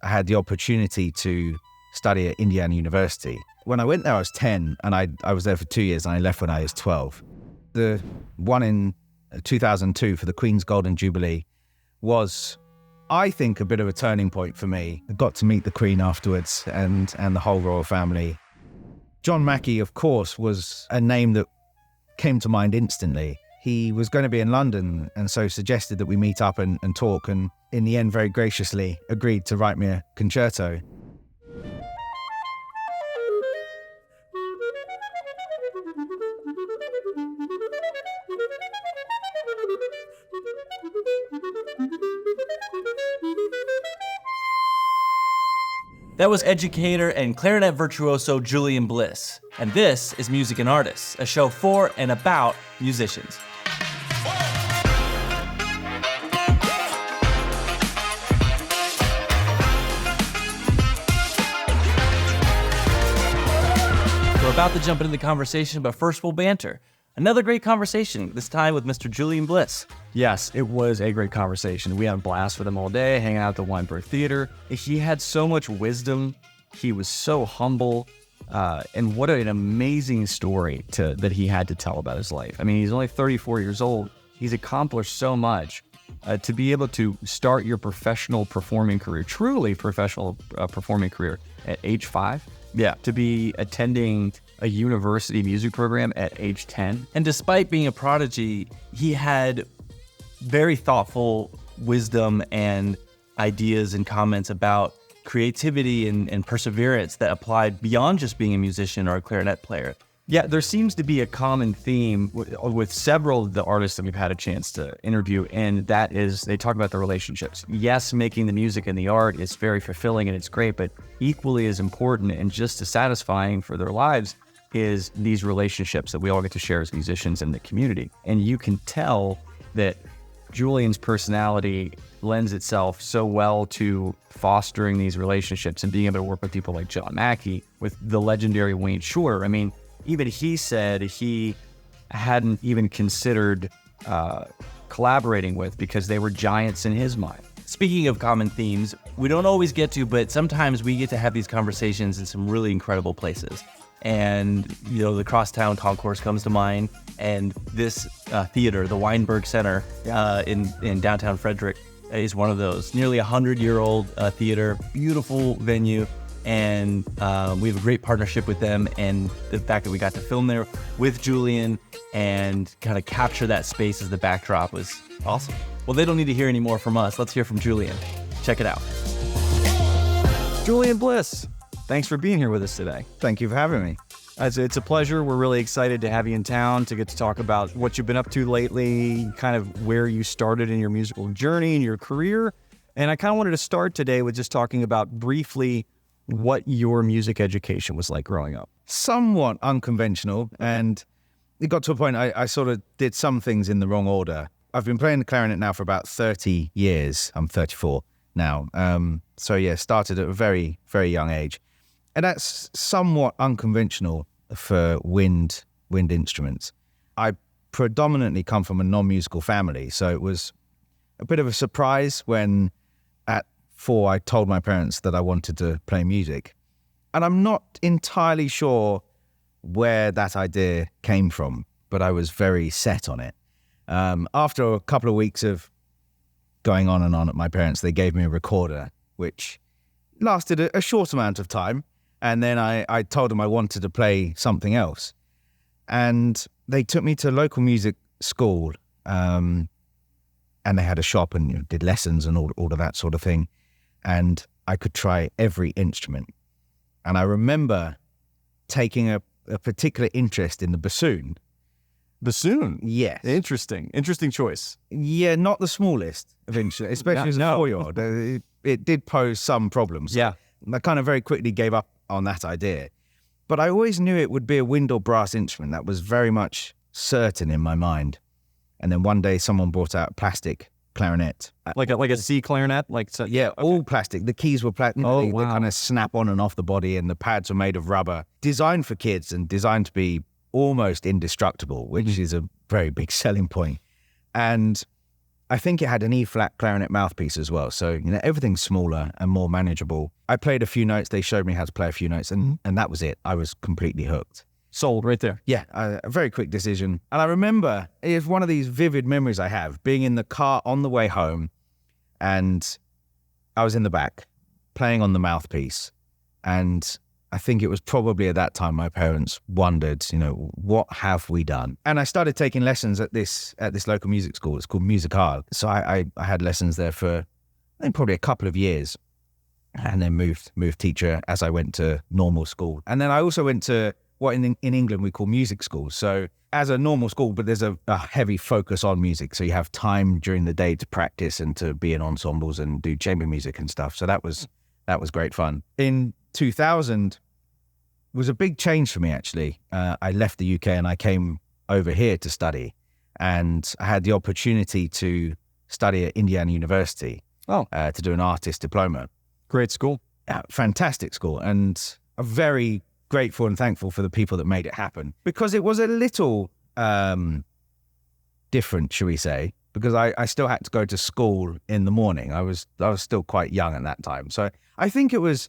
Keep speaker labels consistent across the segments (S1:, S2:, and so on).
S1: I had the opportunity to study at Indiana University. When I went there, I was 10, and I was there for 2 years, and I left when I was 12. The one in 2002 for the Queen's Golden Jubilee was, I think, a bit of a turning point for me. I got to meet the Queen afterwards and the whole royal family. John Mackie, of course, was a name that came to mind instantly. He was going to be in London, and so suggested that we meet up and talk, and in the end very graciously agreed to write me a concerto.
S2: That was educator and clarinet virtuoso Julian Bliss. And this is Music and Artists, a show for and about musicians. We're about to jump into the conversation, but first we'll banter. Another great conversation, this time with Mr. Julian Bliss.
S3: Yes, it was a great conversation. We had a blast with him all day, hanging out at the Weinberg Theater. He had so much wisdom. He was so humble. And what an amazing story that he had to tell about his life. I mean, he's only 34 years old. He's accomplished so much. To be able to start your professional performing career, truly professional performing career at age 5. Yeah. To be attending a university music program at age 10.
S2: And despite being a prodigy, he had very thoughtful wisdom and ideas and comments about creativity and perseverance that applied beyond just being a musician or a clarinet player.
S3: Yeah, there seems to be a common theme with several of the artists that we've had a chance to interview, and that is they talk about the relationships. Yes, making the music and the art is very fulfilling and it's great, but equally as important and just as satisfying for their lives is these relationships that we all get to share as musicians in the community. And you can tell that Julian's personality lends itself so well to fostering these relationships and being able to work with people like John Mackie, with the legendary Wayne Shorter. I mean, even he said he hadn't even considered collaborating with because they were giants in his mind.
S2: Speaking of common themes, we don't always get to, but sometimes we get to have these conversations in some really incredible places. And, you know, the Crosstown Concourse comes to mind, and this theater, the Weinberg Center in downtown Frederick, is one of those. Nearly 100-year-old theater, beautiful venue, and we have a great partnership with them, and the fact that we got to film there with Julian and kind of capture that space as the backdrop was awesome. Well, they don't need to hear any more from us. Let's hear from Julian. Check it out.
S3: Julian Bliss, thanks for being here with us today.
S1: Thank you for having me.
S3: It's a pleasure. We're really excited to have you in town to get to talk about what you've been up to lately, kind of where you started in your musical journey and your career. And I kind of wanted to start today with just talking about briefly what your music education was like growing up.
S1: Somewhat unconventional, and it got to a point I sort of did some things in the wrong order. I've been playing the clarinet now for about 30 years. I'm 34 now. So yeah, started at a very, very young age. And that's somewhat unconventional for wind instruments. I predominantly come from a non-musical family, so it was a bit of a surprise when at 4 I told my parents that I wanted to play music. And I'm not entirely sure where that idea came from, but I was very set on it. After a couple of weeks of going on and on at my parents', they gave me a recorder, which lasted a short amount of time. And then I told them I wanted to play something else. And they took me to a local music school, and they had a shop and did lessons and all of that sort of thing. And I could try every instrument. And I remember taking a particular interest in the bassoon.
S3: Bassoon?
S1: Yes.
S3: Interesting choice.
S1: Yeah, not the smallest of instruments, especially as a 4-year-old. It did pose some problems.
S3: Yeah.
S1: I kind of very quickly gave up on that idea. But I always knew it would be a wind or brass instrument. That was very much certain in my mind. And then one day someone brought out a plastic clarinet.
S3: Like a C clarinet?
S1: Yeah, okay. All plastic. The keys were plastic.
S3: Oh,
S1: they
S3: wow.
S1: kind of snap on and off the body, and the pads were made of rubber. Designed for kids and designed to be almost indestructible, which is a very big selling point. And I think it had an E-flat clarinet mouthpiece as well. So, everything's smaller and more manageable. I played a few notes. They showed me how to play a few notes, and that was it. I was completely hooked.
S3: Sold right there.
S1: Yeah, a very quick decision. And I remember, it's one of these vivid memories I have, being in the car on the way home, and I was in the back playing on the mouthpiece. And I think it was probably at that time my parents wondered, what have we done? And I started taking lessons at this local music school. It's called Musical. So I had lessons there for, I think, probably a couple of years, and then moved teacher as I went to normal school. And then I also went to what in England we call music schools. So as a normal school, but there's a heavy focus on music. So you have time during the day to practice and to be in ensembles and do chamber music and stuff. So that was great fun. In 2000 was a big change for me, actually. I left the UK and I came over here to study, and I had the opportunity to study at Indiana University to do an artist diploma.
S3: Great school.
S1: Fantastic school, and a very grateful and thankful for the people that made it happen, because it was a little different, shall we say, because I still had to go to school in the morning. I was still quite young at that time. So I think I was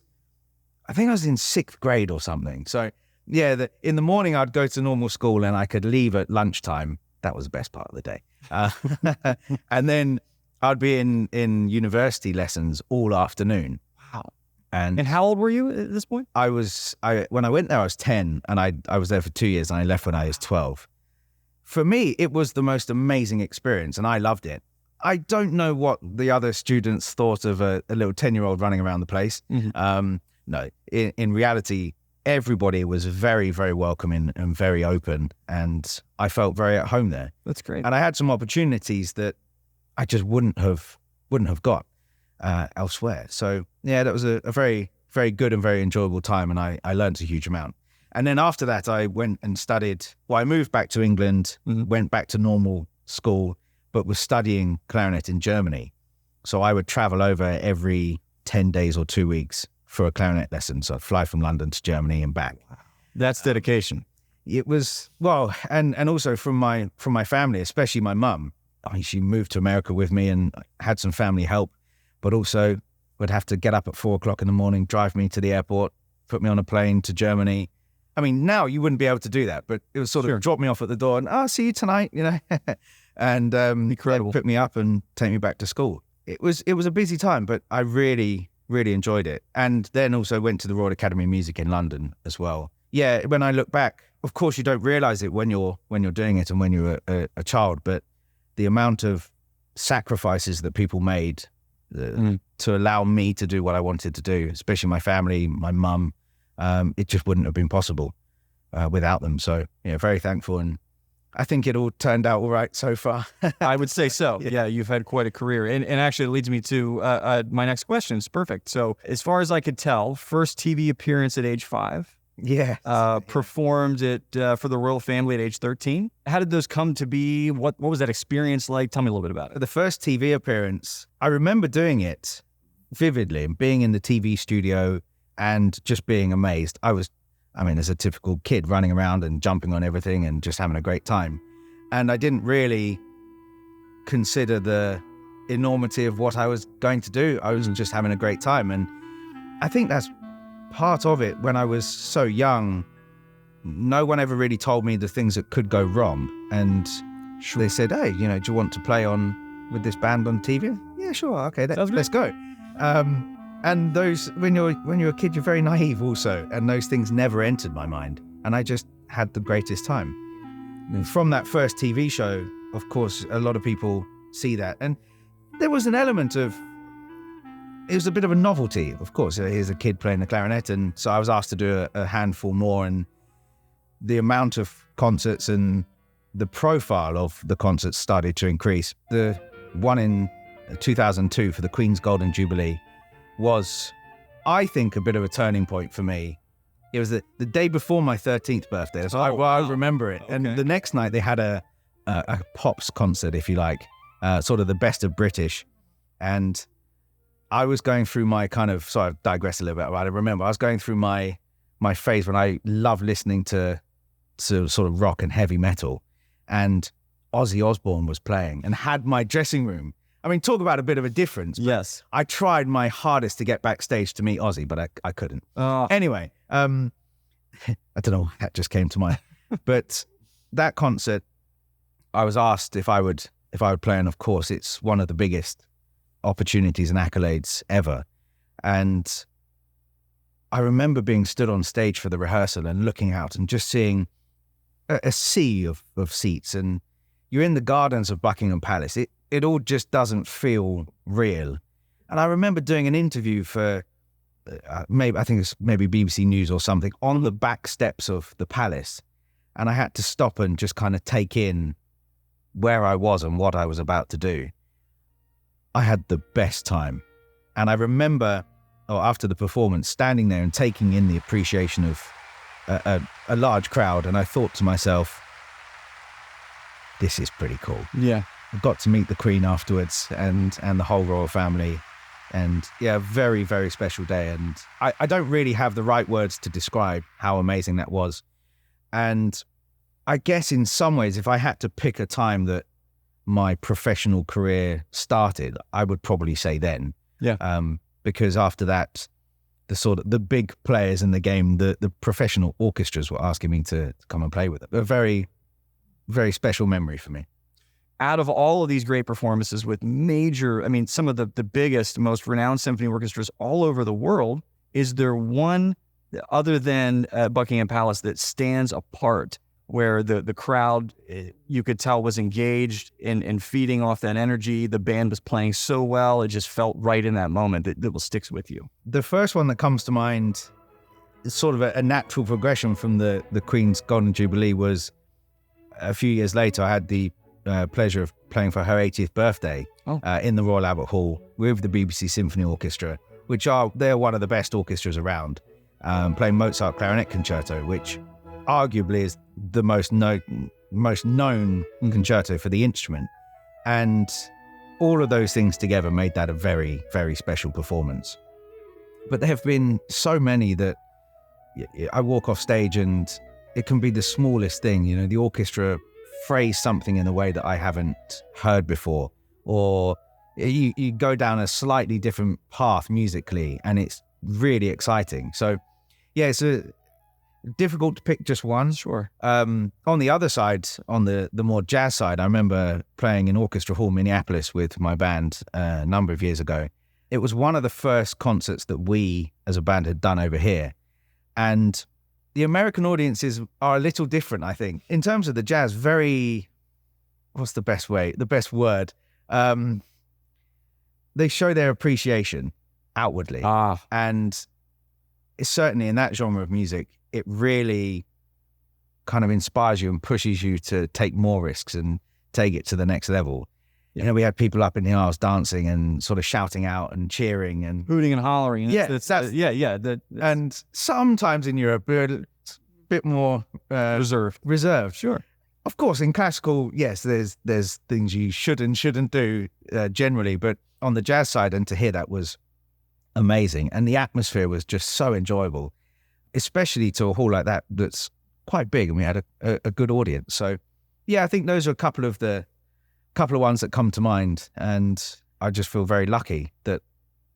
S1: in 6th grade or something. So yeah, in the morning I'd go to normal school and I could leave at lunchtime. That was the best part of the day. And then I'd be in university lessons all afternoon.
S3: Wow.
S1: And
S3: how old were you at this point?
S1: When I went there, I was 10, and I was there for 2 years, and I left when I was 12. For me, it was the most amazing experience, and I loved it. I don't know what the other students thought of a little 10-year-old running around the place. Mm-hmm. No, in reality, everybody was very, very welcoming and very open, and I felt very at home there.
S3: That's great.
S1: And I had some opportunities that I just wouldn't have got elsewhere. So yeah, that was a very, very good and very enjoyable time, and I learned a huge amount. And then after that, I went and studied. Well, I moved back to England, went back to normal school, but was studying clarinet in Germany. So I would travel over every 10 days or 2 weeks for a clarinet lesson. So I'd fly from London to Germany and back.
S3: That's dedication.
S1: It was, well, and also from my family, especially my mum. I mean, she moved to America with me and had some family help, but also would have to get up at 4 o'clock in the morning, drive me to the airport, put me on a plane to Germany. I mean, now you wouldn't be able to do that, but it was sort of drop me off at the door and, see you tonight, and
S3: incredible.
S1: Pick me up and take me back to school. It was a busy time, but I really, really enjoyed it. And then also went to the Royal Academy of Music in London as well. Yeah, when I look back, of course you don't realize it when you're doing it and when you're a child, but the amount of sacrifices that people made to allow me to do what I wanted to do, especially my family, my mum, it just wouldn't have been possible without them. So, very thankful. And I think it all turned out all right so far.
S3: I would say so. Yeah, you've had quite a career. And actually it leads me to my next question. It's perfect. So as far as I could tell, first TV appearance at age 5.
S1: Yeah.
S3: Performed it for the royal family at age 13. How did those come to be? What was that experience like? Tell me a little bit about it.
S1: The first TV appearance, I remember doing it vividly and being in the TV studio and just being amazed. As a typical kid running around and jumping on everything and just having a great time. And I didn't really consider the enormity of what I was going to do. I was just having a great time. And I think that's part of it. When I was so young, no one ever really told me the things that could go wrong. And they said, hey, do you want to play with this band on TV? Yeah, sure. Okay, let's go. And those, when you're a kid, you're very naive also. And those things never entered my mind. And I just had the greatest time. And from that first TV show, of course, a lot of people see that. And there was an element of, it was a bit of a novelty, of course. Here's a kid playing the clarinet. And so I was asked to do a handful more. And the amount of concerts and the profile of the concerts started to increase. The one in 2002 for the Queen's Golden Jubilee was, I think, a bit of a turning point for me. It was the day before my 13th birthday. That's I remember it. Okay. And the next night they had a pops concert, if you like, sort of the best of British. And I was going through my so I digress a little bit, but I remember I was going through my phase when I love listening to sort of rock and heavy metal. And Ozzy Osbourne was playing and had my dressing room. I mean, talk about a bit of a difference.
S3: Yes.
S1: I tried my hardest to get backstage to meet Ozzy, but I couldn't. Anyway, I don't know why that just came to mind. But that concert, I was asked if I would play, and of course, it's one of the biggest opportunities and accolades ever. And I remember being stood on stage for the rehearsal and looking out and just seeing a sea of seats, and you're in the gardens of Buckingham Palace. It all just doesn't feel real. And I remember doing an interview for maybe BBC News or something on the back steps of the palace, and I had to stop and just kind of take in where I was and what I was about to do. I had the best time. And I remember after the performance standing there and taking in the appreciation of a large crowd, and I thought to myself, this is pretty cool.
S3: Yeah.
S1: I got to meet the Queen afterwards and the whole royal family, and yeah, very, very special day. And I don't really have the right words to describe how amazing that was. And I guess in some ways, if I had to pick a time that my professional career started, I would probably say then.
S3: Yeah.
S1: Because after that, the big players in the game, the professional orchestras were asking me to come and play with them. A very, very special memory for me.
S3: Out of all of these great performances with some of the biggest, most renowned symphony orchestras all over the world, is there one other than Buckingham Palace that stands apart, where the crowd, you could tell, was engaged in feeding off that energy? The band was playing so well, it just felt right in that moment that will sticks with you.
S1: The first one that comes to mind is sort of a natural progression from the Queen's Golden Jubilee. Was a few years later, I had the pleasure of playing for her 80th birthday in the Royal Albert Hall with the BBC Symphony Orchestra, they're one of the best orchestras around, playing Mozart Clarinet Concerto, which arguably is the most known concerto for the instrument. And all of those things together made that a very, very special performance. But there have been so many that I walk off stage and it can be the smallest thing. The orchestra phrase something in a way that I haven't heard before, or you go down a slightly different path musically, and it's really exciting. So yeah, it's difficult to pick just one.
S3: Sure.
S1: On the other side, on the more jazz side, I remember playing in Orchestra Hall, Minneapolis with my band a number of years ago. It was one of the first concerts that we as a band had done over here. And the American audiences are a little different, I think. In terms of the jazz, what's the best word? They show their appreciation outwardly. And it's certainly in that genre of music, it really kind of inspires you and pushes you to take more risks and take it to the next level. Yeah. We had people up in the aisles dancing and sort of shouting out and cheering and
S3: hooting and hollering.
S1: And sometimes in Europe, we're a bit more reserved.
S3: Sure.
S1: Of course, in classical, yes, there's things you should and shouldn't do generally, but on the jazz side, and to hear that was amazing. And the atmosphere was just so enjoyable, especially to a hall like that that's quite big, and we had a good audience. So yeah, I think those are a couple of ones that come to mind, and I just feel very lucky that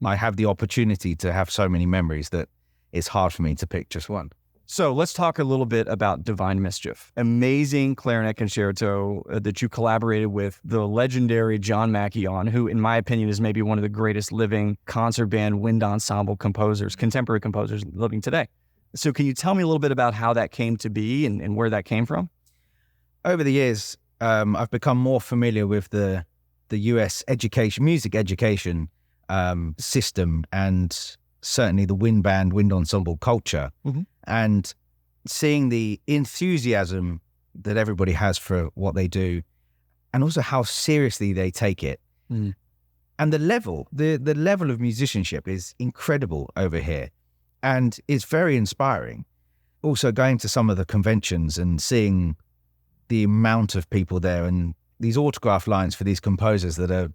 S1: I have the opportunity to have so many memories that it's hard for me to pick just one.
S3: So let's talk a little bit about Divine Mischief. Amazing clarinet concerto that you collaborated with the legendary John Mackie on, who in my opinion is maybe one of the greatest living concert band wind ensemble composers, contemporary composers living today. So can you tell me a little bit about how that came to be and where that came from?
S1: Over the years, I've become more familiar with the US music education system, and certainly the wind ensemble culture, and seeing the enthusiasm that everybody has for what they do, and also how seriously they take it. And the level of musicianship is incredible over here, and it's very inspiring. Also going to some of the conventions and seeing the amount of people there and these autograph lines for these composers that are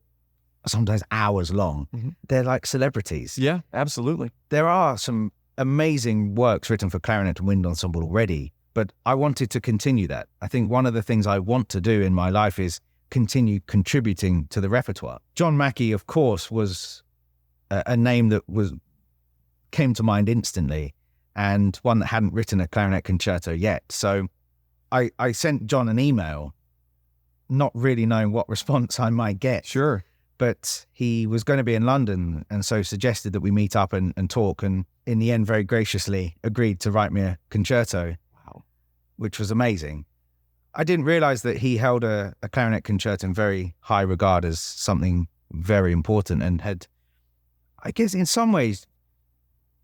S1: sometimes hours long. They're like celebrities.
S3: Yeah, absolutely.
S1: There are some amazing works written for clarinet and wind ensemble already, but I wanted to continue that. I think one of the things I want to do in my life is continue contributing to the repertoire. John Mackie, of course, was a name that came to mind instantly, and one that hadn't written a clarinet concerto yet. So I sent John an email, not really knowing what response I might get.
S3: Sure.
S1: But he was going to be in London, and so suggested that we meet up and talk, and in the end very graciously agreed to write me a concerto.
S3: Wow.
S1: Which was amazing. I didn't realize that he held a clarinet concerto in very high regard as something very important, and had, I guess in some ways,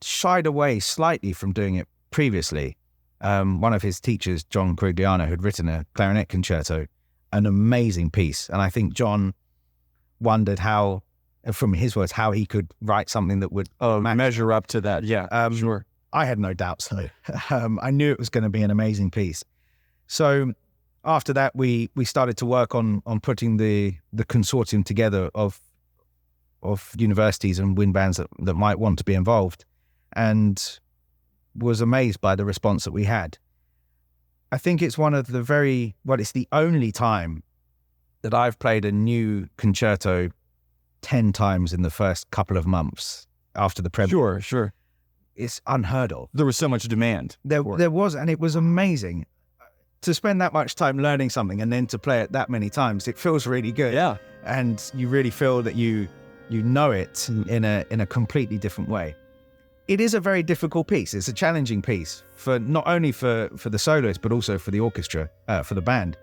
S1: shied away slightly from doing it previously. One of his teachers, John Corigliano, had written a clarinet concerto, an amazing piece. And I think John wondered how, from his words, how he could write something that would
S3: measure up to that. Yeah, sure.
S1: I had no doubts, though. I knew it was going to be an amazing piece. So after that, we started to work on putting the consortium together of universities and wind bands that might want to be involved, and was amazed by the response that we had. I think it's it's the only time that I've played a new concerto 10 times in the first couple of months after the premiere.
S3: Sure.
S1: It's unheard of.
S3: There was so much demand.
S1: There was, and it was amazing. To spend that much time learning something and then to play it that many times, it feels really good.
S3: Yeah.
S1: And you really feel that you know it in a completely different way. It is a very difficult piece. It's a challenging piece for not only for the soloist, but also for the orchestra, for the band.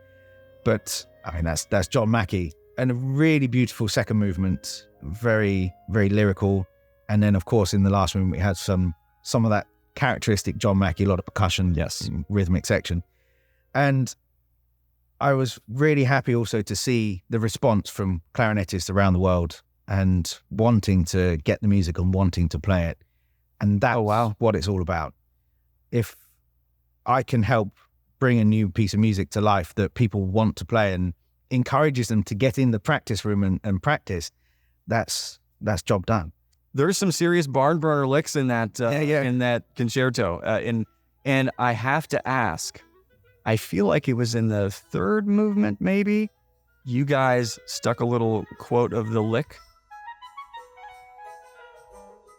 S1: But I mean, that's John Mackie, and a really beautiful second movement, very, very lyrical. And then of course in the last movement we had some of that characteristic John Mackie, a lot of percussion,
S3: yes,
S1: rhythmic section. And I was really happy also to see the response from clarinetists around the world and wanting to get the music and wanting to play it. And that's what it's all about. If I can help bring a new piece of music to life that people want to play and encourages them to get in the practice room and practice, that's job done.
S3: There's some serious barn burner licks in that in that concerto. And I have to ask, I feel like it was in the third movement, maybe, you guys stuck a little quote of the lick.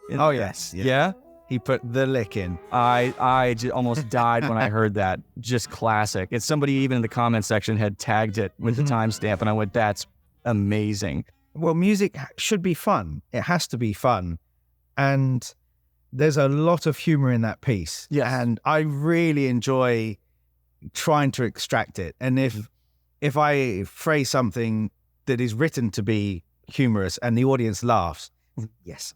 S1: Yes.
S3: Yeah?
S1: He put the lick in.
S3: I almost died when I heard that. Just classic. It's somebody even in the comment section had tagged it with the timestamp, and I went, that's amazing.
S1: Well, music should be fun. It has to be fun. And there's a lot of humor in that piece.
S3: Yeah.
S1: And I really enjoy trying to extract it. And if I phrase something that is written to be humorous and the audience laughs, yes,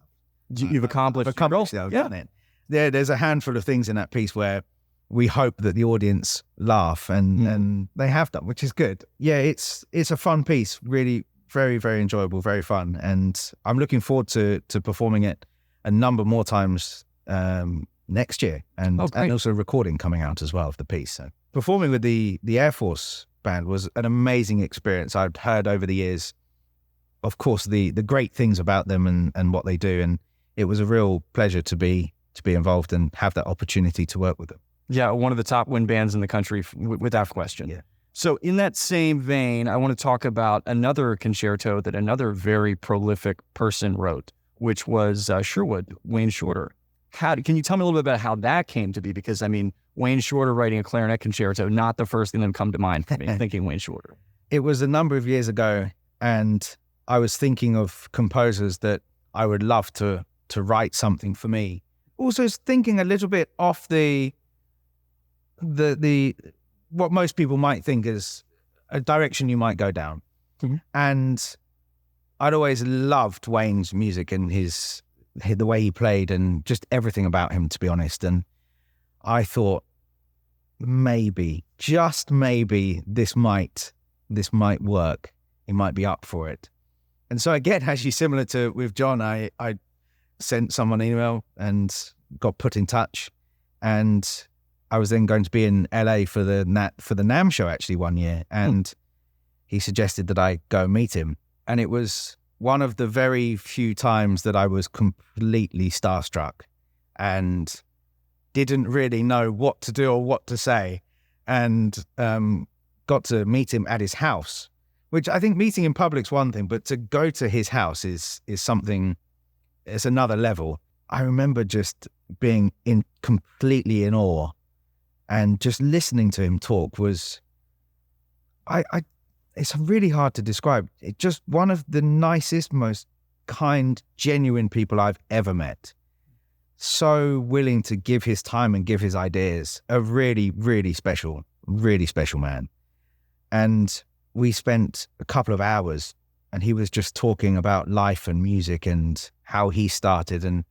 S3: You've accomplished
S1: it. I've done it. There's a handful of things in that piece where we hope that the audience laugh, and they have done, which is good. Yeah, it's a fun piece, really very, very enjoyable, very fun. And I'm looking forward to performing it a number more times next year, and also a recording coming out as well of the piece. So performing with the Air Force band was an amazing experience. I'd heard over the years, of course, the great things about them and what they do, and it was a real pleasure to be involved and have that opportunity to work with them.
S3: Yeah, one of the top wind bands in the country, without question.
S1: Yeah.
S3: So in that same vein, I want to talk about another concerto that another very prolific person wrote, which was Sherwood, Wayne Shorter. Can you tell me a little bit about how that came to be? Because, I mean, Wayne Shorter writing a clarinet concerto, not the first thing that come to mind for me, thinking Wayne Shorter.
S1: It was a number of years ago, and I was thinking of composers that I would love to write something for me. Also thinking a little bit off the what most people might think is a direction you might go down. Mm-hmm. And I'd always loved Wayne's music and the way he played and just everything about him, to be honest. And I thought maybe, just maybe, this might work. He might be up for it. And so again, actually similar to with John, I sent someone an email and got put in touch, and I was then going to be in LA for the NAMM show actually one year, and he suggested that I go meet him. And it was one of the very few times that I was completely starstruck and didn't really know what to do or what to say. and got to meet him at his house, which I think meeting in public's one thing, but to go to his house is something, it's another level. I remember just being completely in awe, and just listening to him talk was, it's really hard to describe. It's just one of the nicest, most kind, genuine people I've ever met. So willing to give his time and give his ideas. A really, really special man. And we spent a couple of hours, and he was just talking about life and music and how he started and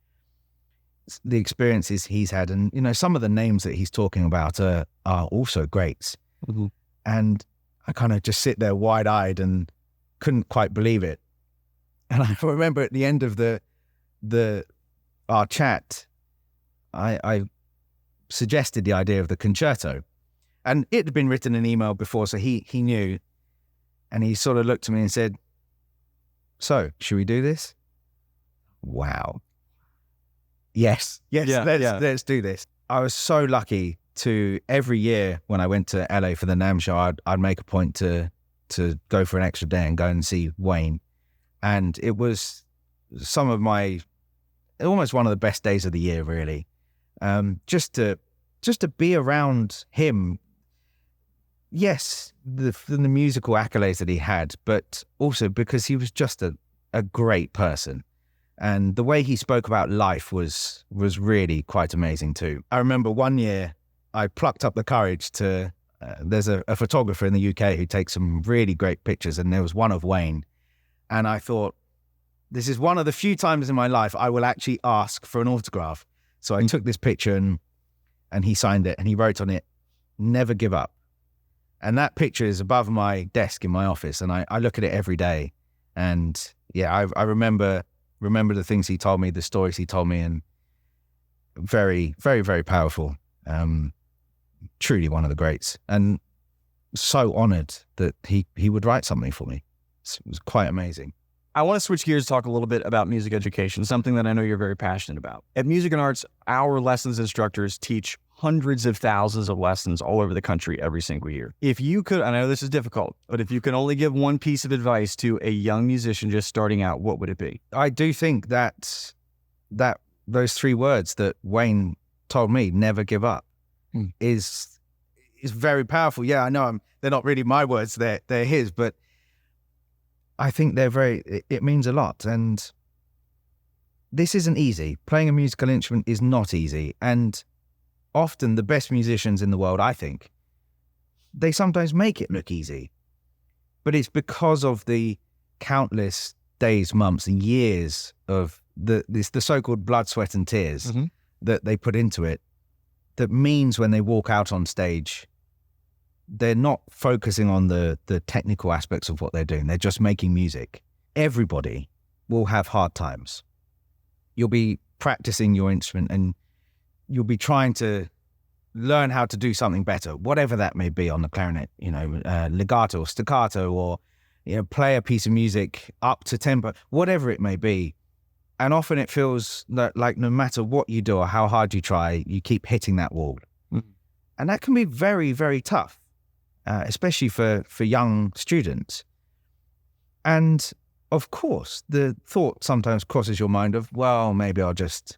S1: the experiences he's had. And, you know, some of the names that he's talking about are also greats.
S3: Mm-hmm.
S1: And I kind of just sit there wide-eyed and couldn't quite believe it. And I remember at the end of our chat, I suggested the idea of the concerto. And it had been written in an email before, so he knew. And he sort of looked at me and said, "So, should we do this?" Wow. Yes, let's do this. I was so lucky to, every year when I went to LA for the NAMM show, I'd make a point to go for an extra day and go and see Wayne. And it was almost one of the best days of the year, really. Just to be around him. Yes, the musical accolades that he had, but also because he was just a great person. And the way he spoke about life was really quite amazing too. I remember one year I plucked up the courage to, there's a photographer in the UK who takes some really great pictures, and there was one of Wayne. And I thought, this is one of the few times in my life I will actually ask for an autograph. So I took this picture and he signed it, and he wrote on it, "Never give up." And that picture is above my desk in my office, and I look at it every day. And yeah, I remember the things he told me, the stories he told me, and very, very, very powerful. Truly one of the greats, and so honored that he would write something for me. It was quite amazing.
S3: I want to switch gears to talk a little bit about music education, something that I know you're very passionate about. At Music and Arts, our lessons instructors teach hundreds of thousands of lessons all over the country every single year. If you could, I know this is difficult, but if you can only give one piece of advice to a young musician just starting out, what would it be?
S1: I do think that those three words that Wayne told me, "never give up," is very powerful. Yeah, I know they're not really my words, they're his, but I think it means a lot. And this isn't easy. Playing a musical instrument is not easy. And often the best musicians in the world, I think, they sometimes make it look easy. But it's because of the countless days, months, and years of the so-called blood, sweat, and tears that they put into it, that means when they walk out on stage, they're not focusing on the technical aspects of what they're doing. They're just making music. Everybody will have hard times. You'll be practicing your instrument and you'll be trying to learn how to do something better, whatever that may be on the clarinet, legato or staccato, or, play a piece of music up to tempo, whatever it may be. And often it feels like no matter what you do or how hard you try, you keep hitting that wall. And that can be very, very tough. Especially for young students. And of course, the thought sometimes crosses your mind of, well, maybe I'll just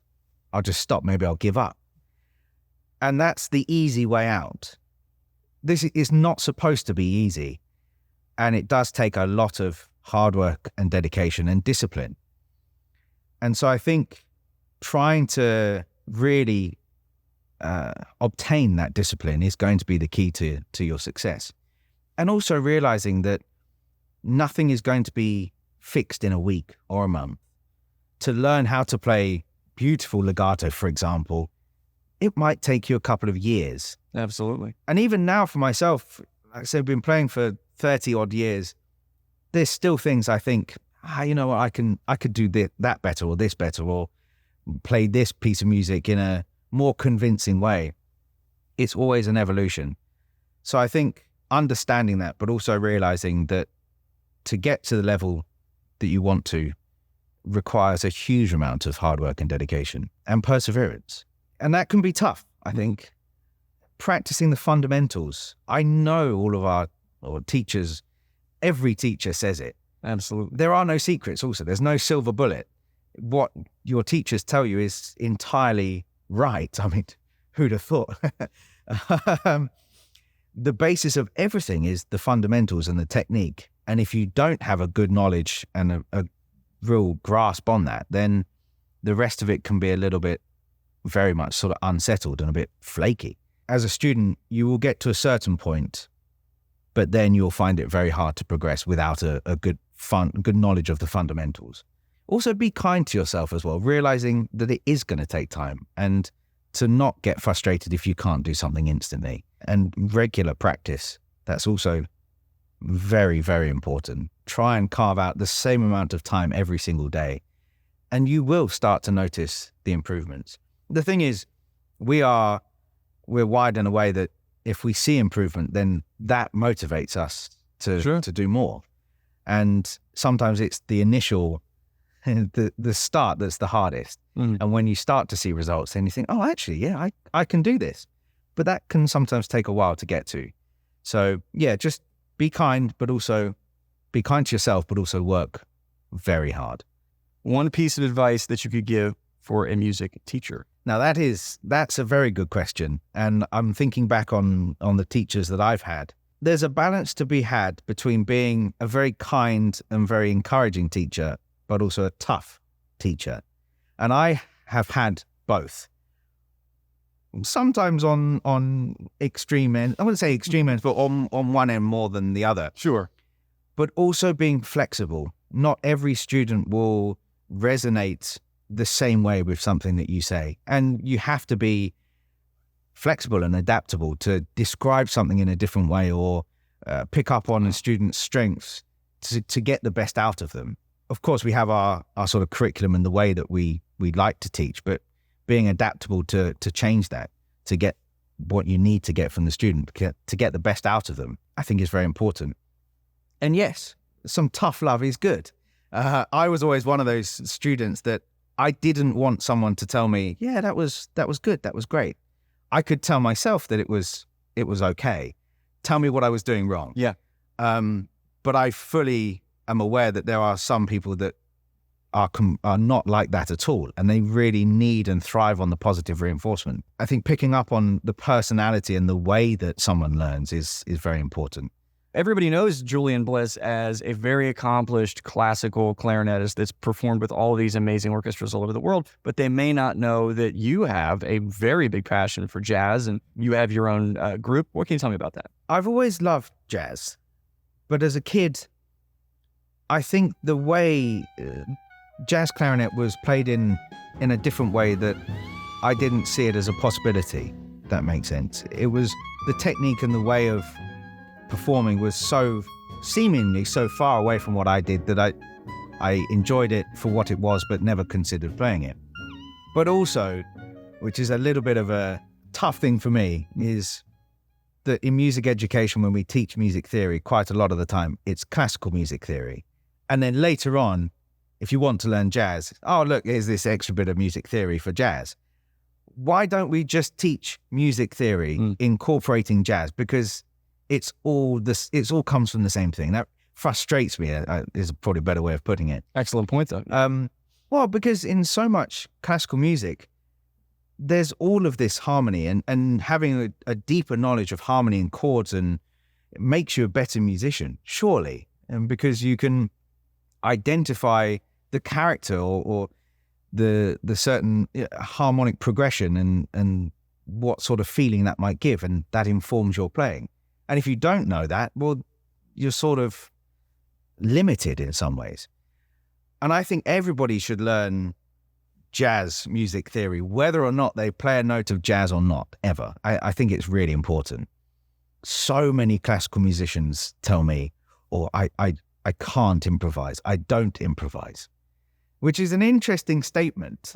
S1: stop, maybe I'll give up. And that's the easy way out. This is not supposed to be easy. And it does take a lot of hard work and dedication and discipline. And so I think trying to really obtain that discipline is going to be the key to your success. And also realizing that nothing is going to be fixed in a week or a month. To learn how to play beautiful legato, for example, it might take you a couple of years.
S3: Absolutely.
S1: And even now for myself, like I said, I've been playing for 30 odd years. There's still things I think, you know what, I could do that better or this better, or play this piece of music in a more convincing way. It's always an evolution. So I think understanding that, but also realizing that to get to the level that you want to requires a huge amount of hard work and dedication and perseverance. And that can be tough, I think. practicing the fundamentals. I know all of our teachers, every teacher says it.
S3: Absolutely.
S1: There are no secrets also. There's no silver bullet. What your teachers tell you is entirely right. I mean, who'd have thought? The basis of everything is the fundamentals and the technique. And if you don't have a good knowledge and a real grasp on that, then the rest of it can be a little bit very much sort of unsettled and a bit flaky. As a student, you will get to a certain point, but then you'll find it very hard to progress without a good knowledge of the fundamentals. Also, be kind to yourself as well, realizing that it is going to take time, and to not get frustrated if you can't do something instantly. And regular practice, that's also very, very important. Try and carve out the same amount of time every single day, and you will start to notice the improvements. The thing is, we're wired in a way that if we see improvement, then that motivates us to do more. And sometimes it's the initial, the start that's the hardest. And when you start to see results, then you think, oh, actually, yeah, I can do this. But that can sometimes take a while to get to. So yeah, just be kind, but also be kind to yourself, but also work very hard.
S3: One piece of advice that you could give for a music teacher?
S1: Now that's a very good question. And I'm thinking back on the teachers that I've had. There's a balance to be had between being a very kind and very encouraging teacher, but also a tough teacher. And I have had both. Sometimes on extreme ends, I wouldn't say extreme ends, but on one end more than the other.
S3: Sure.
S1: But also being flexible. Not every student will resonate the same way with something that you say. And you have to be flexible and adaptable to describe something in a different way, or pick up on a student's strengths to get the best out of them. Of course, we have our sort of curriculum and the way that we like to teach, but being adaptable to change that, to get what you need to get from the student, to get the best out of them, I think is very important. And yes, some tough love is good. I was always one of those students that I didn't want someone to tell me, yeah, that was good, that was great. I could tell myself that it was okay. Tell me what I was doing wrong.
S3: Yeah.
S1: But I fully am aware that there are some people that are not like that at all, and they really need and thrive on the positive reinforcement. I think picking up on the personality and the way that someone learns is very important.
S3: Everybody knows Julian Bliss as a very accomplished classical clarinetist that's performed with all of these amazing orchestras all over the world, but they may not know that you have a very big passion for jazz and you have your own group. What can you tell me about that?
S1: I've always loved jazz, but as a kid, I think the way jazz clarinet was played in a different way that I didn't see it as a possibility. That makes sense. It was the technique and the way of performing was so seemingly so far away from what I did that I enjoyed it for what it was, but never considered playing it. But also, which is a little bit of a tough thing for me, is that in music education, when we teach music theory, quite a lot of the time, it's classical music theory. And then later on, if you want to learn jazz, oh, look, here's this extra bit of music theory for jazz. Why don't we just teach music theory incorporating jazz? Because it's all comes from the same thing. That frustrates me, is probably a better way of putting it.
S3: Excellent point, though.
S1: Well, because in so much classical music, there's all of this harmony, and having a deeper knowledge of harmony and chords, and it makes you a better musician, surely. And because you can identify the character or the certain harmonic progression and what sort of feeling that might give, and that informs your playing. And if you don't know that, well, you're sort of limited in some ways. And I think everybody should learn jazz music theory, whether or not they play a note of jazz or not, ever. I think it's really important. So many classical musicians tell me, or I can't improvise. I don't improvise, which is an interesting statement.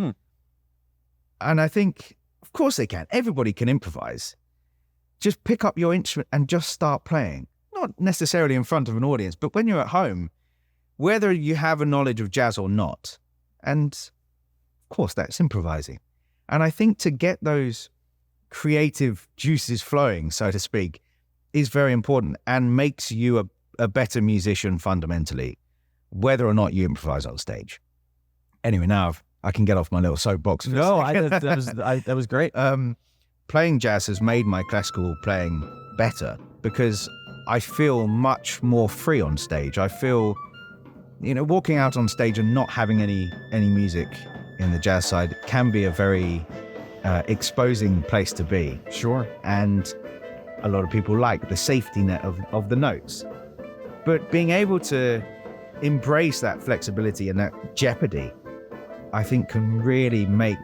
S1: And I think, of course they can. Everybody can improvise. Just pick up your instrument and just start playing. Not necessarily in front of an audience, but when you're at home, whether you have a knowledge of jazz or not. And of course, that's improvising. And I think to get those creative juices flowing, so to speak, is very important and makes you a better musician fundamentally, whether or not you improvise on stage. Anyway, now I can get off my little soapbox.
S3: That was great.
S1: Playing jazz has made my classical playing better because I feel much more free on stage. I feel, walking out on stage and not having any music in the jazz side can be a very exposing place to be.
S3: Sure.
S1: And a lot of people like the safety net of the notes. But being able to embrace that flexibility and that jeopardy, I think can really make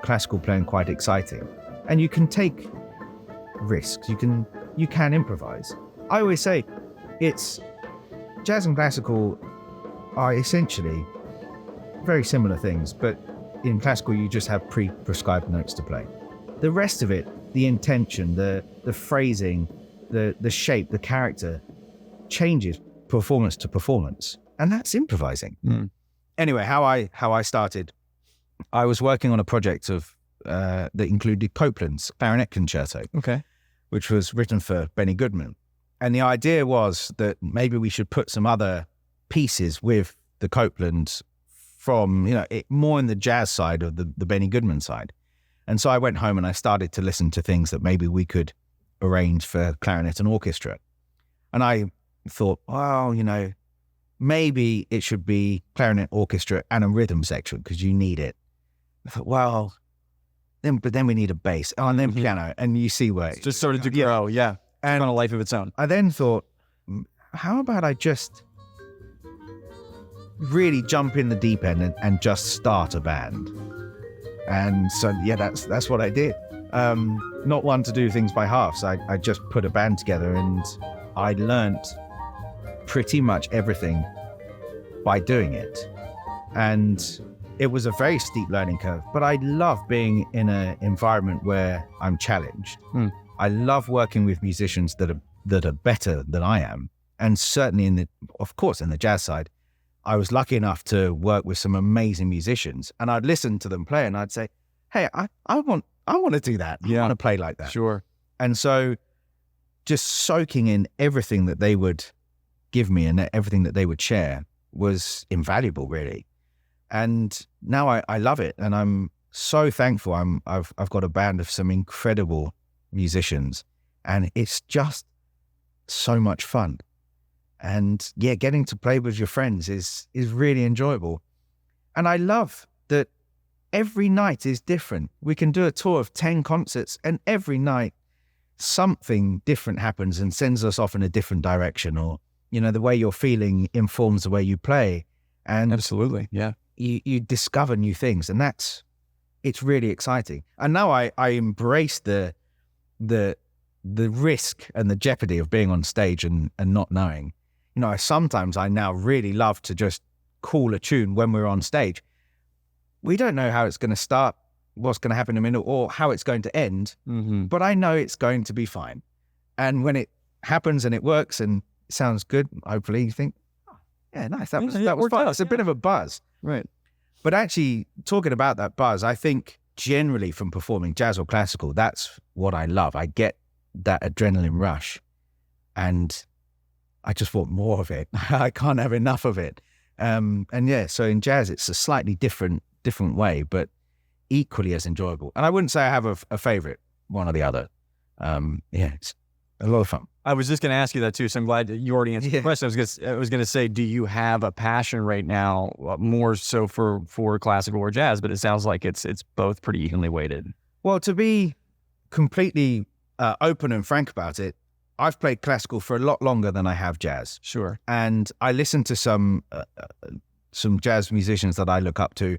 S1: classical playing quite exciting. And you can take risks. You can improvise. I always say it's jazz and classical are essentially very similar things, but in classical you just have pre-prescribed notes to play. The rest of it, the intention, the phrasing, the shape, the character changes performance to performance, and that's improvising. Anyway, how I started, I was working on a project that included Copland's Clarinet Concerto, which was written for Benny Goodman. And the idea was that maybe we should put some other pieces with the Copland from, more in the jazz side of the Benny Goodman side. And so I went home and I started to listen to things that maybe we could arrange for clarinet and orchestra. And I thought, well, maybe it should be clarinet, orchestra, and a rhythm section because you need it. I thought, well, but then we need a bass, and then piano, and you see where
S3: it just started to grow, yeah. And on a life of its own.
S1: I then thought, how about I just really jump in the deep end and just start a band? And so, that's what I did. Not one to do things by halves. I just put a band together, and I learnt pretty much everything by doing it. And it was a very steep learning curve, but I love being in an environment where I'm challenged. I love working with musicians that are better than I am. And certainly in the jazz side, I was lucky enough to work with some amazing musicians, and I'd listen to them play and I'd say, hey, I want to do that. I want to play like that.
S3: Sure.
S1: And so just soaking in everything that they would give me and everything that they would share was invaluable, really. And now I love it, and I'm so thankful. I've got a band of some incredible musicians, and it's just so much fun. And getting to play with your friends is really enjoyable. And I love that every night is different. We can do a tour of 10 concerts, and every night something different happens and sends us off in a different direction, or the way you're feeling informs the way you play. And
S3: absolutely, yeah.
S1: You discover new things, and it's really exciting. And now I embrace the risk and the jeopardy of being on stage and not knowing. Sometimes I now really love to just call a tune when we're on stage. We don't know how it's going to start, what's going to happen in a minute, or how it's going to end, but I know it's going to be fine. And when it happens and it works and it sounds good, hopefully you think, oh, yeah, nice, that was fun. It's a bit of a buzz.
S3: Right.
S1: But actually, talking about that buzz, I think generally from performing jazz or classical, that's what I love. I get that adrenaline rush, and I just want more of it. I can't have enough of it. So in jazz, it's a slightly different way, but equally as enjoyable. And I wouldn't say I have a favorite, one or the other. It's a lot of fun.
S3: I was just going to ask you that too, so I'm glad that you already answered the question. I was going to say, do you have a passion right now, more so for classical or jazz? But it sounds like it's both pretty evenly weighted.
S1: Well, to be completely open and frank about it, I've played classical for a lot longer than I have jazz.
S3: Sure.
S1: And I listen to some jazz musicians that I look up to,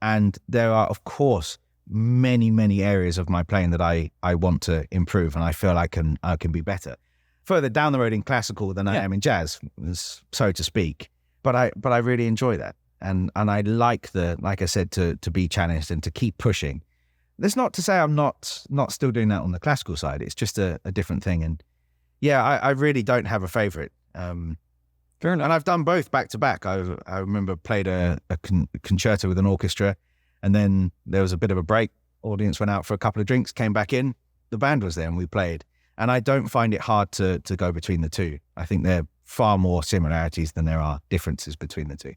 S1: and there are, of course, many, many areas of my playing that I want to improve, and I feel I can be better. Further down the road in classical than I am in jazz, so to speak. But I really enjoy that, and I like I said, to be challenged and to keep pushing. That's not to say I'm not still doing that on the classical side. It's just a different thing. And I really don't have a favorite.
S3: Fair enough.
S1: And I've done both back to back. I remember played a concerto with an orchestra, and then there was a bit of a break. Audience went out for a couple of drinks, came back in, the band was there and we played. And I don't find it hard to go between the two. I think there are far more similarities than there are differences between the two.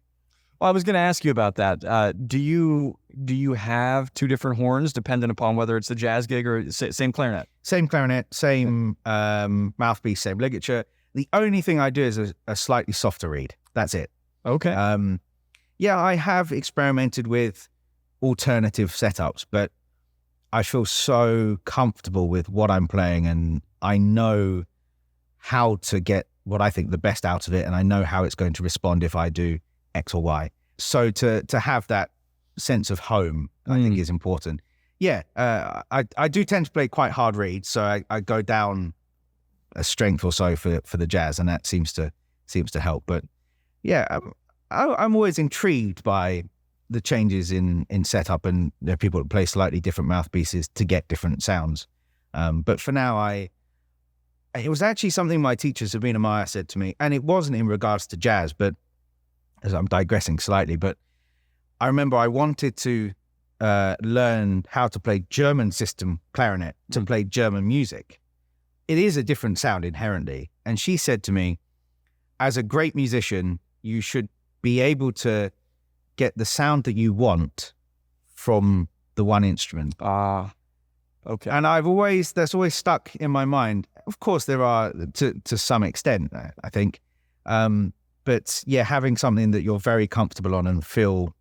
S3: Well, I was going to ask you about that. Do you have two different horns dependent upon whether it's a jazz gig or same clarinet?
S1: Same clarinet, same mouthpiece, same ligature. The only thing I do is a slightly softer reed. That's it.
S3: Okay.
S1: Yeah, I have experimented with alternative setups, but I feel so comfortable with what I'm playing, and I know how to get what I think the best out of it, and I know how it's going to respond if I do X or Y. So to have that sense of home, I think is important. Yeah, I do tend to play quite hard reeds, so I go down a strength or so for the jazz, and that seems to help. But yeah, I'm always intrigued by the changes in setup, and there are people that play slightly different mouthpieces to get different sounds. But for now, it was actually something my teacher, Sabina Meyer, said to me, and it wasn't in regards to jazz, but as I'm digressing slightly, but I remember I wanted to learn how to play German system clarinet, to play German music. It is a different sound inherently. And she said to me, as a great musician, you should be able to get the sound that you want from the one instrument.
S3: Okay.
S1: And that's always stuck in my mind. Of course, there are to some extent, I think. But yeah, having something that you're very comfortable on and feel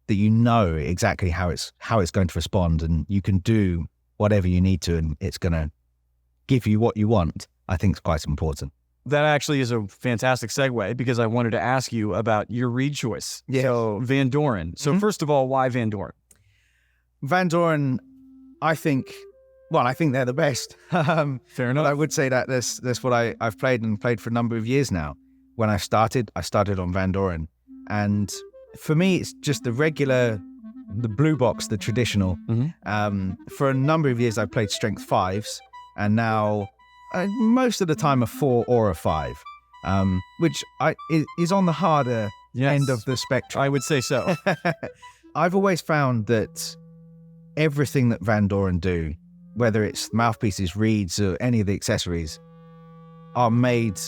S1: that you know exactly how it's going to respond, and you can do whatever you need to, and it's going to give you what you want, I think is quite important.
S3: That actually is a fantastic segue, because I wanted to ask you about your reed choice.
S1: Yeah.
S3: So Vandoren. So first of all, why Vandoren?
S1: Vandoren, I think they're the best.
S3: Fair enough.
S1: I would say that that's what I've played for a number of years now. When I started on Vandoren, and for me, it's just the blue box, the traditional. For a number of years, I played strength 5s, and now most of the time a 4 or a 5, which is on the harder end of the spectrum.
S3: I would say so.
S1: I've always found that everything that Vandoren do, whether it's mouthpieces, reeds, or any of the accessories, are made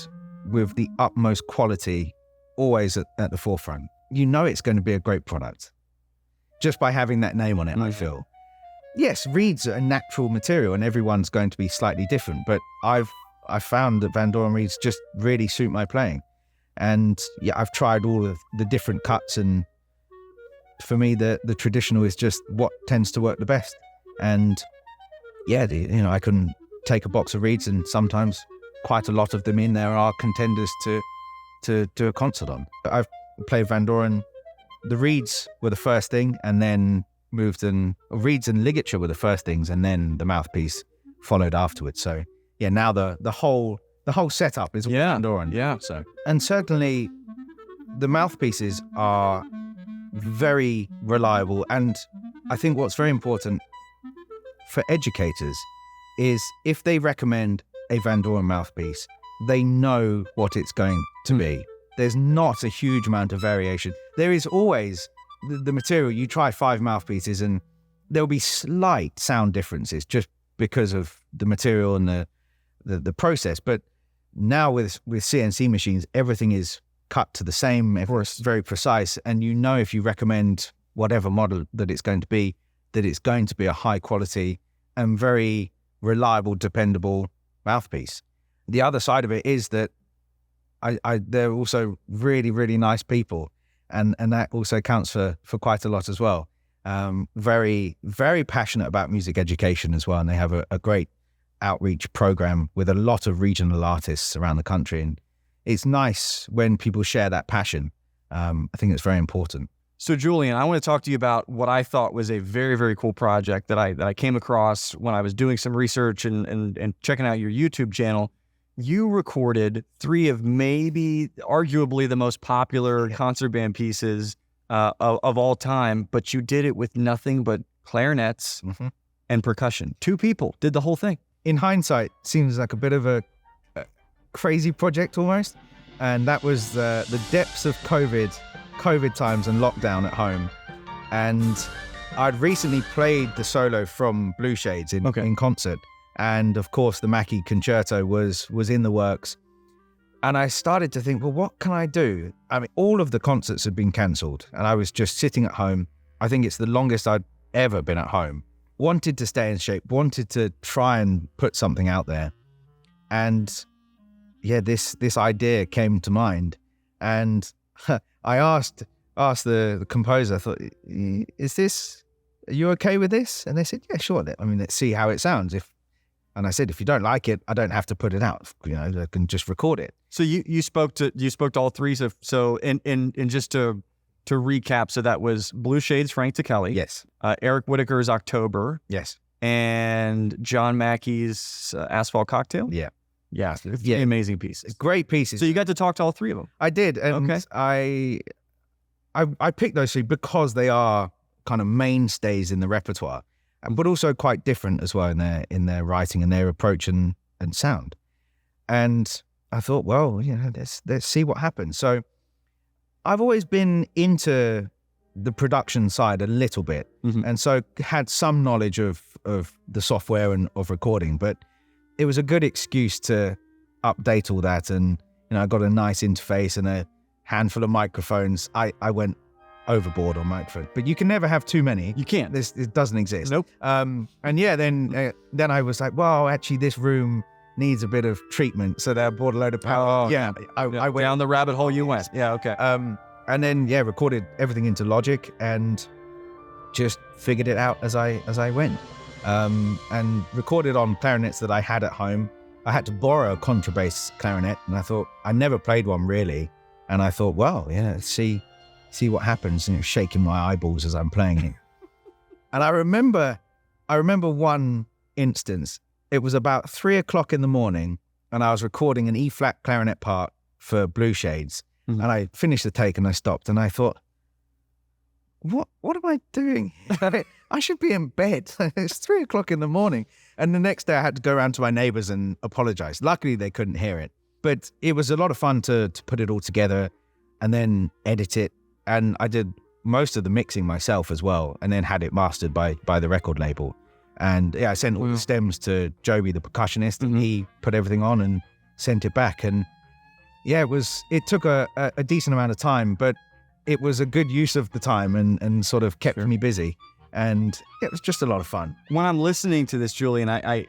S1: with the utmost quality, always at the forefront. You know it's going to be a great product just by having that name on it, I feel. Yes, reeds are a natural material and everyone's going to be slightly different, but I've found that Vandoren reeds just really suit my playing. And yeah, I've tried all of the different cuts, and for me, the traditional is just what tends to work the best. And yeah, I can take a box of reeds, and sometimes quite a lot of them in there are contenders to do a concert on. I've played Vandoren. The reeds were the first thing, and then reeds and ligature were the first things, and then the mouthpiece followed afterwards. So yeah, now the whole setup is Vandoren.
S3: Yeah.
S1: So, and certainly the mouthpieces are very reliable, and I think what's very important for educators is if they recommend a Vandoren mouthpiece, they know what it's going to be. There's not a huge amount of variation. There is always the material. You try 5 mouthpieces and there'll be slight sound differences just because of the material and the process. But now with CNC machines, everything is cut to the same, it's very precise, and you know if you recommend whatever model that it's going to be a high quality and very reliable, dependable mouthpiece. The other side of it is that they're also really, really nice people, and that also counts for quite a lot as well. Very, very passionate about music education as well, and they have a great outreach program with a lot of regional artists around the country, and it's nice when people share that passion. I think it's very important.
S3: So Julian, I want to talk to you about what I thought was a very, very cool project that I came across when I was doing some research and checking out your YouTube channel. You recorded 3 of maybe arguably the most popular concert band pieces of all time, but you did it with nothing but clarinets and percussion. 2 people did the whole thing.
S1: In hindsight, seems like a bit of a crazy project almost, and that was the depths of COVID times and lockdown at home, and I'd recently played the solo from Blue Shades in concert. And of course, the Mackie concerto was in the works. And I started to think, well, what can I do? I mean, all of the concerts had been cancelled and I was just sitting at home. I think it's the longest I'd ever been at home. Wanted to stay in shape, wanted to try and put something out there. And yeah, this idea came to mind. And I asked the composer, I thought, are you okay with this? And they said, yeah, sure. I mean, let's see how it sounds. And I said, if you don't like it, I don't have to put it out. I can just record it.
S3: So you spoke to all three. So and just to recap, so that was Blue Shades, Frank DeKelly.
S1: Yes.
S3: Eric Whitaker's October.
S1: Yes.
S3: And John Mackie's Asphalt Cocktail.
S1: Yeah.
S3: Yeah. It's an amazing piece.
S1: Great pieces.
S3: So you got to talk to all three of them.
S1: I did. And
S3: okay.
S1: I picked those three because they are kind of mainstays in the repertoire, but also quite different as well in their writing and their approach and sound. And I thought, well, let's see what happens. So I've always been into the production side a little bit, and so had some knowledge of the software and of recording, but it was a good excuse to update all that. And I got a nice interface and a handful of microphones. I went overboard on microphone, but you can never have too many.
S3: You can't.
S1: It doesn't exist.
S3: Nope.
S1: And yeah, then I was like, well, actually, this room needs a bit of treatment, so I bought a load of power. I went
S3: down the rabbit hole. You went. Yeah. Okay.
S1: And then recorded everything into Logic and just figured it out as I went. And recorded on clarinets that I had at home. I had to borrow a contrabass clarinet, and I thought I never played one really, and I thought, well, let's see what happens, shaking my eyeballs as I'm playing it. And I remember one instance. It was about 3:00 in the morning, and I was recording an E-flat clarinet part for Blue Shades. And I finished the take and I stopped and I thought, what am I doing? I should be in bed. It's 3:00 in the morning. And the next day I had to go around to my neighbors and apologize. Luckily they couldn't hear it, but it was a lot of fun to put it all together and then edit it. And I did most of the mixing myself as well, and then had it mastered by the record label. And I sent all the stems to Joby, the percussionist, and he put everything on and sent it back. And it took a decent amount of time, but it was a good use of the time and sort of kept me busy. And it was just a lot of fun.
S3: When I'm listening to this, Julian, I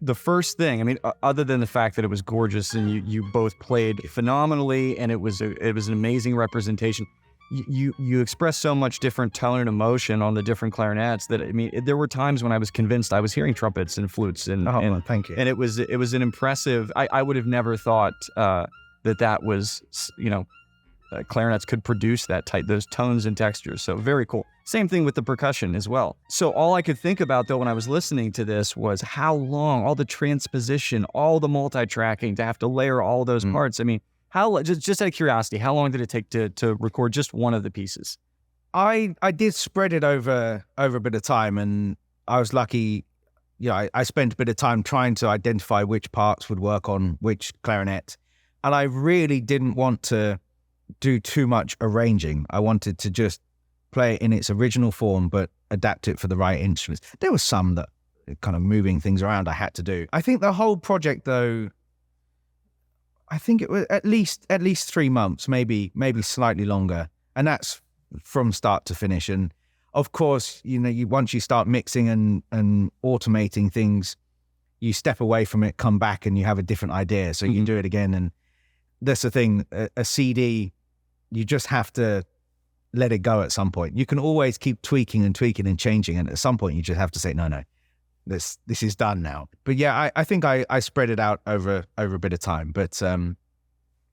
S3: the first thing, I mean, other than the fact that it was gorgeous and you both played phenomenally and it was an amazing representation, you expressed so much different tone and emotion on the different clarinets that, I mean, there were times when I was convinced I was hearing trumpets and flutes and
S1: thank you.
S3: And it was an impressive. I would have never thought that was, clarinets could produce those tones and textures. So very cool. Same thing with the percussion as well. So all I could think about though when I was listening to this was how long, all the transposition, all the multi-tracking, to have to layer all those parts. I mean, how, just out of curiosity, how long did it take to record just one of the pieces?
S1: I did spread it over a bit of time, and I was lucky. I spent a bit of time trying to identify which parts would work on which clarinet. And I really didn't want to do too much arranging. I wanted to just play it in its original form, but adapt it for the right instruments. There was some that kind of moving things around I had to do. I think the whole project, though, I think it was at least 3 months, maybe slightly longer. And that's from start to finish. And of course, once you start mixing and automating things, you step away from it, come back, and you have a different idea. So you do it again. And that's the thing, a CD, you just have to let it go at some point. You can always keep tweaking and changing. And at some point you just have to say, no, this is done now. But yeah, I think I spread it out over a bit of time. But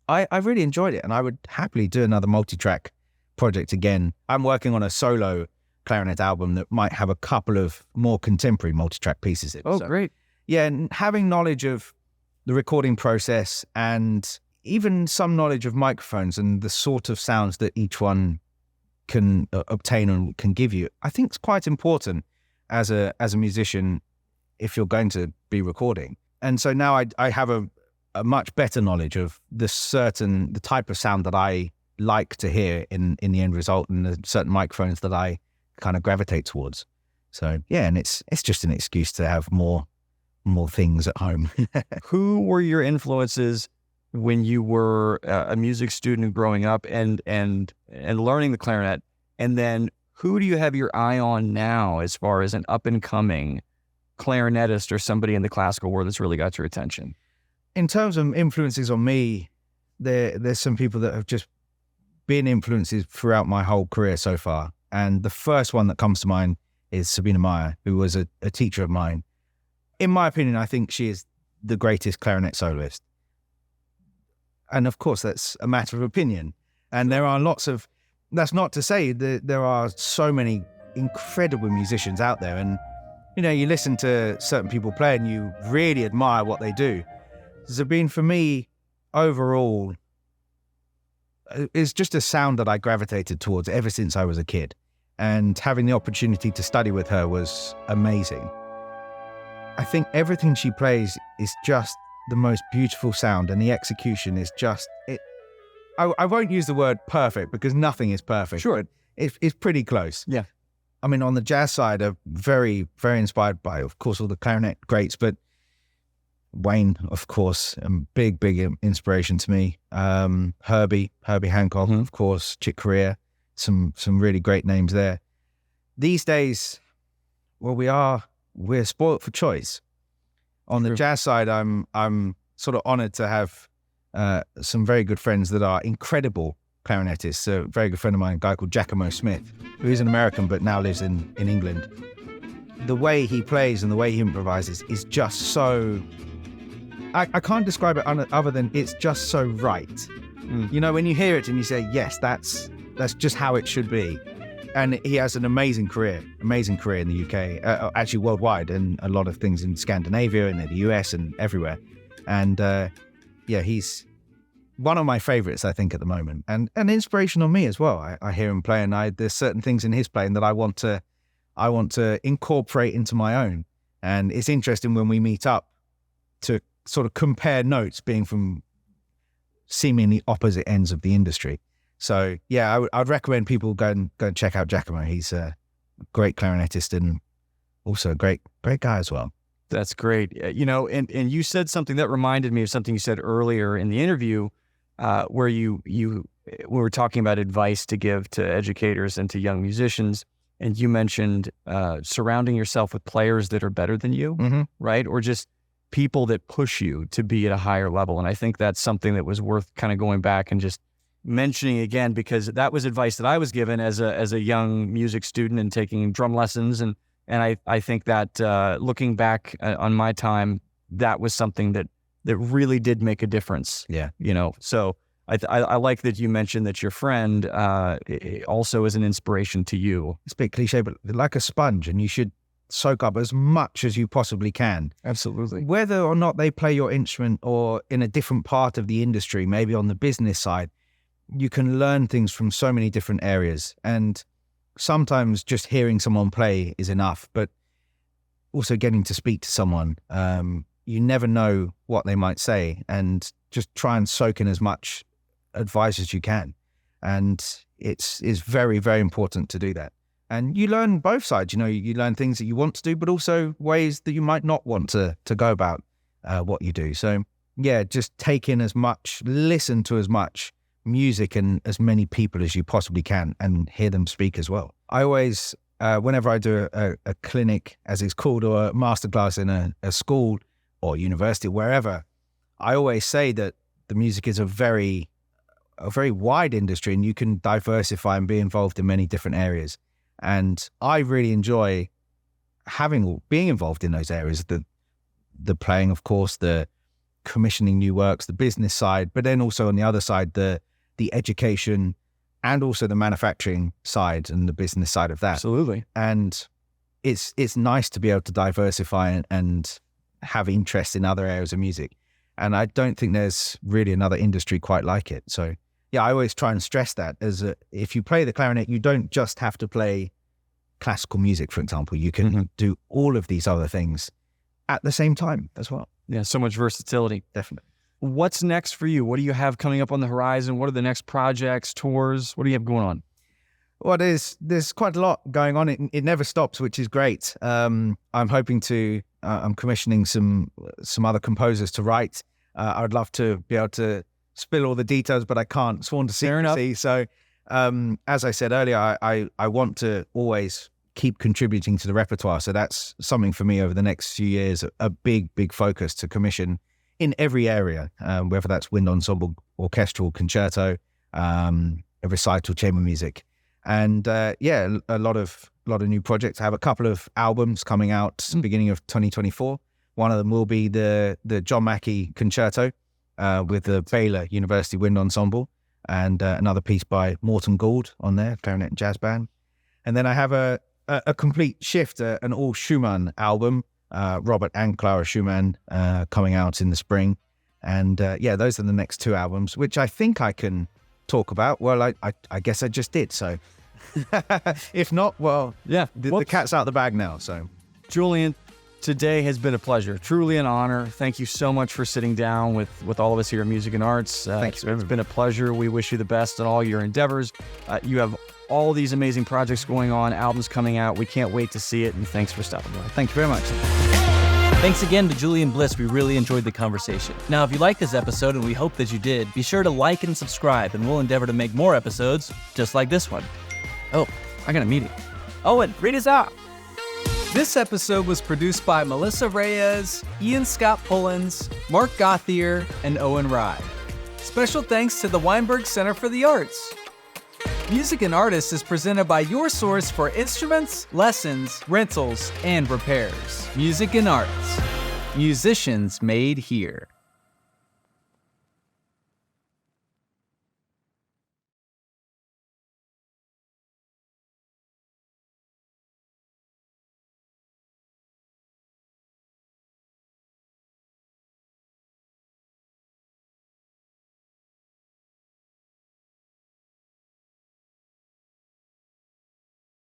S1: I really enjoyed it, and I would happily do another multi-track project again. I'm working on a solo clarinet album that might have a couple of more contemporary multi-track pieces in.
S3: Oh, so, great.
S1: Yeah, and having knowledge of the recording process and even some knowledge of microphones and the sort of sounds that each one can obtain and can give you, I think it's quite important as a musician if you're going to be recording. And so now I have a much better knowledge of the type of sound that I like to hear in the end result, and the certain microphones that I kind of gravitate towards. So yeah, and it's just an excuse to have more things at home.
S3: Who were your influences when you were a music student growing up and learning the clarinet? And then who do you have your eye on now as far as an up and coming clarinetist or somebody in the classical world that's really got your attention?
S1: In terms of influences on me, there's some people that have just been influences throughout my whole career so far. And the first one that comes to mind is Sabina Meyer, who was a teacher of mine. In my opinion, I think she is the greatest clarinet soloist. And of course, that's a matter of opinion. And there are lots of, that's not to say that there are so many incredible musicians out there. And, you know, you listen to certain people play and you really admire what they do. Sabine, for me, overall, is just a sound that I gravitated towards ever since I was a kid. And having the opportunity to study with her was amazing. I think everything she plays is just the most beautiful sound, and the execution is just it. I won't use the word perfect because nothing is perfect.
S3: Sure.
S1: But it's pretty close.
S3: Yeah.
S1: I mean, on the jazz side, I'm very, very inspired by, of course, all the clarinet greats, but Wayne, of course, a big inspiration to me. Herbie Hancock, of course, Chick Corea, some really great names there. These days, well, we're spoilt for choice. On the jazz side, I'm sort of honored to have some very good friends that are incredible clarinetists. A very good friend of mine, a guy called Giacomo Smith, who is an American but now lives in England. The way he plays and the way he improvises is just so... I can't describe it other than it's just so right. You know, when you hear it and you say, yes, that's just how it should be. And he has an amazing career in the UK, actually worldwide, and a lot of things in Scandinavia and in the US and everywhere. And yeah, he's one of my favorites, I think, at the moment, and an inspiration on me as well. I hear him play, and there's certain things in his playing that I want to incorporate into my own. And it's interesting when we meet up to sort of compare notes, being from seemingly opposite ends of the industry. So yeah, I'd recommend people go and check out Giacomo. He's a great clarinetist and also a great guy as well.
S3: That's great. You know, and you said something that reminded me of something you said earlier in the interview, where we were talking about advice to give to educators and to young musicians. And you mentioned surrounding yourself with players that are better than you, right? Or just people that push you to be at a higher level. And I think that's something that was worth kind of going back and just mentioning again, because that was advice that I was given as a young music student and taking drum lessons. And I think that looking back on my time, that was something that really did make a difference.
S1: Yeah.
S3: You know, so I like that you mentioned that your friend also is an inspiration to you.
S1: It's a bit cliche, but like a sponge, and you should soak up as much as you possibly can.
S3: Absolutely.
S1: Whether or not they play your instrument or in a different part of the industry, maybe on the business side, you can learn things from so many different areas. And sometimes just hearing someone play is enough, but also getting to speak to someone, you never know what they might say, and just try and soak in as much advice as you can. And it's very, very important to do that. And you learn both sides, you know, you learn things that you want to do, but also ways that you might not want to go about what you do. So yeah, just take in as much, listen to as much music and as many people as you possibly can, and hear them speak as well. I always, whenever I do a clinic, as it's called, or a masterclass in a school or university, wherever, I always say that the music is a very wide industry, and you can diversify and be involved in many different areas. And I really enjoy being involved in those areas, the playing, of course, the commissioning new works, the business side, but then also on the other side, the education and also the manufacturing side and the business side of that.
S3: Absolutely.
S1: And it's nice to be able to diversify and have interest in other areas of music. And I don't think there's really another industry quite like it. So yeah, I always try and stress that if you play the clarinet, you don't just have to play classical music, for example. You can do all of these other things at the same time as well.
S3: Yeah, so much versatility.
S1: Definitely.
S3: What's next for you? What do you have coming up on the horizon? What are the next projects, tours? What do you have going on?
S1: Well, there's quite a lot going on. It never stops, which is great. I'm hoping to. I'm commissioning some other composers to write. I'd love to be able to spill all the details, but I can't. Sworn to secrecy. So, as I said earlier, I want to always keep contributing to the repertoire. So that's something for me over the next few years. A big focus to commission in every area, whether that's wind ensemble, orchestral, concerto, a recital, chamber music. And a lot of new projects. I have a couple of albums coming out beginning of 2024. One of them will be the John Mackie concerto with the Baylor University Wind Ensemble, and another piece by Morton Gould on there, clarinet and jazz band. And then I have a complete shift, an all Schumann album, Robert and Clara Schumann, coming out in the spring. And those are the next two albums, which I think I can talk about. Well, I guess I just did. So if not, well,
S3: yeah,
S1: the cat's out the bag now. So
S3: Julian, today has been a pleasure, truly an honor. Thank you so much for sitting down with all of us here at Music and Arts.
S1: Thanks.
S3: It's been a pleasure. We wish you the best in all your endeavors. You have all these amazing projects going on, albums coming out. We can't wait to see it, and thanks for stopping by.
S1: Thank you very much.
S2: Thanks again to Julian Bliss. We really enjoyed the conversation. Now, if you liked this episode, and we hope that you did, be sure to like and subscribe, and we'll endeavor to make more episodes just like this one.
S3: Oh, I got a meeting.
S2: Owen, read us out.
S4: This episode was produced by Melissa Reyes, Ian Scott Pullins, Mark Gauthier, and Owen Rye. Special thanks to the Weinberg Center for the Arts. Music and Artists is presented by your source for instruments, lessons, rentals, and repairs. Music and Arts. Musicians made here.